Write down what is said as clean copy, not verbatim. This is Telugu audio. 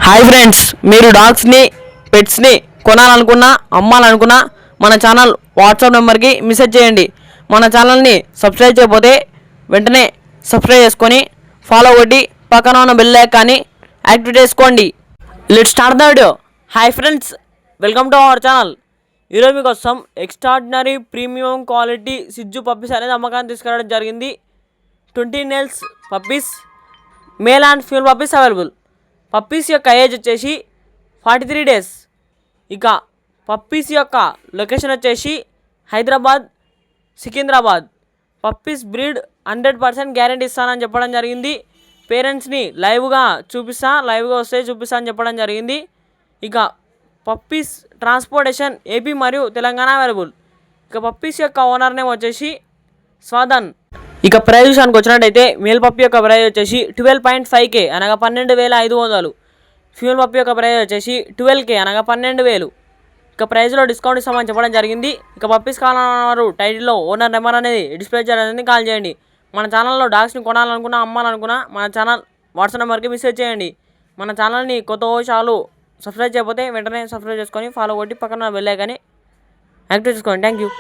హాయ్ ఫ్రెండ్స్, మీరు డాగ్స్ని పెట్స్ని కొనాలనుకున్నా అమ్మాలనుకున్నా మన ఛానల్ వాట్సాప్ నెంబర్కి మెసేజ్ చేయండి. మన ఛానల్ని సబ్స్క్రైబ్ చేయకపోతే వెంటనే సబ్స్క్రైబ్ చేసుకొని ఫాలో కొట్టి పక్కన ఉన్న బెల్ ఐకాన్ని యాక్టివేట్ చేసుకోండి. Let's start the video. Hi friends, welcome to our channel. ఈరోజు మీకోసం ఎక్స్ట్రాడినరీ ప్రీమియం క్వాలిటీ సిజ్జు పప్పీస్ అనేది అమ్మకాన్ని తీసుకురావడం జరిగింది. 20 nails puppies, male and female puppies available. Puppies యొక్క ఏజ్ వచ్చేసి 43 days. ఇక పప్పీస్ యొక్క లొకేషన్ వచ్చేసి Hyderabad, Secunderabad. Puppies breed 100% guarantee ఇస్తానని చెప్పడం జరిగింది. పేరెంట్స్ని లైవ్గా వస్తే చూపిస్తా అని చెప్పడం జరిగింది. ఇక పప్పీస్ ట్రాన్స్పోర్టేషన్ ఏపీ మరియు తెలంగాణ అవైలబుల్. ఇక పప్పీస్ యొక్క ఓనర్ నేమ్ వచ్చేసి స్వాదన్. ఇక ప్రైస్ విషయానికి వచ్చినట్టయితే మేల్ పప్పీ యొక్క ప్రైస్ వచ్చేసి 12.5K అనగా 12,500. ఫీమేల్ పప్పీ యొక్క ప్రైస్ వచ్చేసి 12K అనగా 12,000. ఇక ప్రైస్లో డిస్కౌంట్ ఇస్తామని చెప్పడం జరిగింది. ఇక పప్పీస్ కావాలన్నారు టైటిల్లో ఓనర్ నెంబర్ అనేది డిస్ప్లే చేయడానికి కాల్ చేయండి. మన ఛానల్లో డాగ్స్ని కొనాలనుకున్నా అమ్మాలనుకున్నా మన ఛానల్ వాట్సాప్ నెంబర్కి మెసేజ్ చేయండి. మన ఛానల్ని కొత్త చాలు సబ్స్క్రైబ్ చేయకపోతే వెంటనే సబ్స్క్రైబ్ చేసుకొని ఫాలో కొట్టి పక్కన బెల్ ఐకాన్ని యాక్టివేట్ చేసుకోండి. Thank you.